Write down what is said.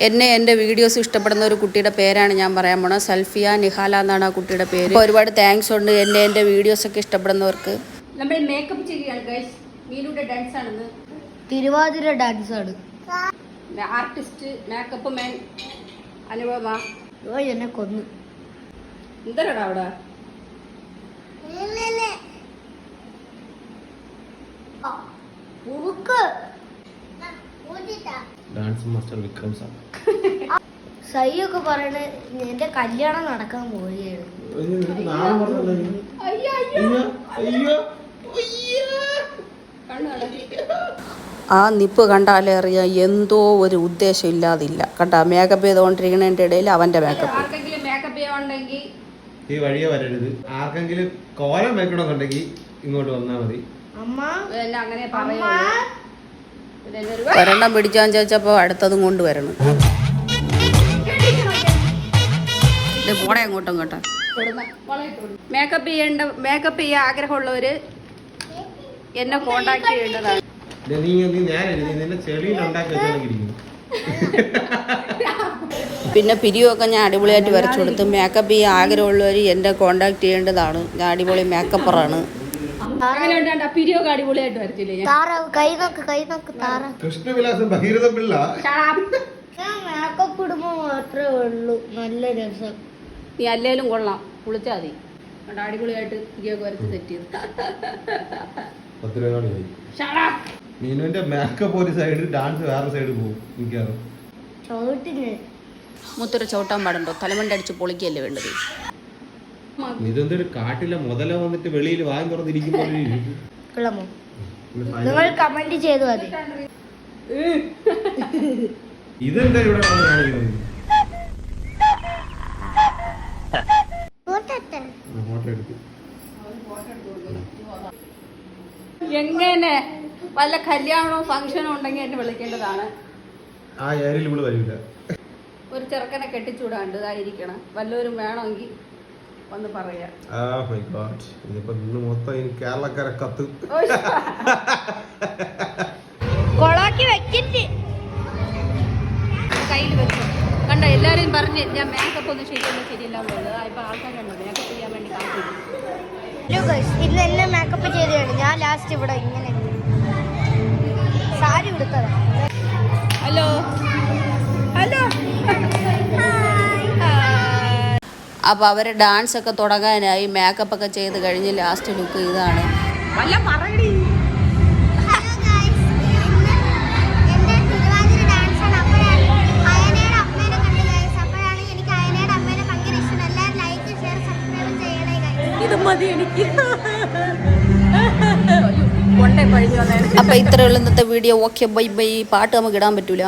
എന്നെ എൻ്റെ വീഡിയോസ് ഇഷ്ടപ്പെടുന്ന ഒരു കുട്ടിയുടെ പേരാണ് ഞാൻ പറയാൻ പോണത്. സൽഫിയ നിഹാല എന്നാണ് ആ കുട്ടിയുടെ പേര്. അപ്പോൾ ഒരുപാട് താങ്ക്സ് ഉണ്ട് എന്നെ എൻ്റെ വീഡിയോസൊക്കെ ഇഷ്ടപ്പെടുന്നവർക്ക്. നമ്മൾ മേക്കപ്പ് ചെയ്യുകയാണ് ഗൈസ്. മീനുടെ ഡാൻസ് ആണെന്ന്. തിരുവാതിര ഡാൻസ് ആണ്. Artist makeup man Anupama. എന്നെ കൊന്നു. എന്തരടാ അവിടെ? ഡാൻസ് മാസ്റ്റർ വിക്രം സാർ സൈയൊക്കെ പറയണ എന്റെ കല്യാണം നടക്കാൻ പോവുകയാണ്. ആ നിപ്പ് കണ്ടാലേ അറിയാം എന്തോ ഒരു ഉദ്ദേശം ഇല്ലാതില്ല. കണ്ടാ മേക്കപ്പ് ചെയ്തുകൊണ്ടിരിക്കുന്നതിൻ്റെ ഇടയിൽ അവന്റെ മേക്കപ്പ്. ഈ വഴിയെ വരരുത്. ആർക്കെങ്കിലും കോലം വെക്കണമെന്നുണ്ടെങ്കിൽ ഇങ്ങോട്ട് വന്നാൽ മതി. ഒരെണ്ണം പിടിച്ചാന്ന് ചോദിച്ചപ്പോ അടുത്തതും കൊണ്ടുവരണം. പോടെ അങ്ങോട്ടും കേട്ടോ. മേക്കപ്പ് ചെയ്യാൻ ആഗ്രഹമുള്ളവര് എന്നെ കോണ്ടാക്ട് ചെയ്യേണ്ടതാണ്. പിന്നെ പിരിയൊക്കെ ഞാൻ അടിപൊളിയായിട്ട് വരച്ചു കൊടുത്തു. മേക്കപ്പ് ചെയ്യാൻ ആഗ്രഹമുള്ളവർ എന്നെ കോണ്ടാക്ട് ചെയ്യേണ്ടതാണ്. ഞാൻ അടിപൊളി മേക്കപ്പറാണ്. പിരിയൊക്കെ അടിപൊളിയായിട്ട് വരച്ചില്ലേ? മേക്കപ്പ് ഇടുമ്പോ മാത്രമേ ഉള്ളൂ നല്ല രസം. നീ അല്ലേലും കൊള്ളാം, കുളിച്ചാ മതി. അടിപൊളിയായിട്ട് പിരിയൊക്കെ വരച്ച് സെറ്റ് ചെയ്തു. മീനുവിന്റെ മേക്കപ്പ് ഒരു സൈഡ്, ഡാൻസ് വേറെ സൈഡ് പോകും. മുത്തൊരു ചവിട്ടാൻ പാടുണ്ടോ? തലമണ്ട അടിച്ച് പൊളിക്കല്ലേ വേണ്ടത്. ഇതെന്തൊരു കാട്ടിലെ മുതല വന്നിട്ട് വെളിയിൽ വാങ്ങി തുറന്നിരിക്കുമ്പോൾ നിങ്ങൾ കമന്റ് ചെയ്തു മതി. ഇതെന്താ ഇവിടെ കാണിക്കുന്നത്? ഫോട്ടോ എടുത്തു. എങ്ങനെ വല്ല കല്യാണമോ ഫംഗ്ഷനോ ഉണ്ടെങ്കിൽ എന്നെ വിളിക്കേണ്ടതാണ്. ആ ഏരിയയിൽ ഇവിടെ വരില്ല. ഒരു ചെറുക്കനെ കെട്ടിച്ചൂടാണ്ട് ആയിരിക്കണം. വല്ലവരും വേണമെങ്കിൽ ഒന്ന് പറയാ. ഇതിപ്പോ ഇന്ന് മൊത്തം കേരളക്കാരെ കത്ത് കയ്യിൽ വെച്ചു കണ്ട. എല്ലാരെയും പറഞ്ഞ് ഞാൻ മേക്കപ്പ് ഒന്നും ശരിയല്ല ഉള്ളത്. ഇപ്പൊ ആൾക്കാരുണ്ടോ മേക്കപ്പ് ചെയ്യാൻ വേണ്ടി കാണിക്കുന്നു. ഇന്ന് എന്നെ മേക്കപ്പ് ചെയ്തതാണ്. ഞാൻ ലാസ്റ്റ് ഇവിടെ ഇങ്ങനെ സാരി ഉടുത്തതാ. Hello hello. അപ്പോൾ അവർ ഡാൻസ് ഒക്കെ തുടങ്ങാനായി. മേക്കപ്പ് ഒക്കെ ചെയ്ത് കഴിഞ്ഞ് ലാസ്റ്റ് ലുക്ക് ഇതാണ്. ഇത് മതി എനിക്ക്. അപ്പോൾ ഇത്രയുള്ള ഇന്നത്തെ വീഡിയോ. Okay bye bye. പാട്ട് നമുക്ക് ഇടാൻ പറ്റൂല.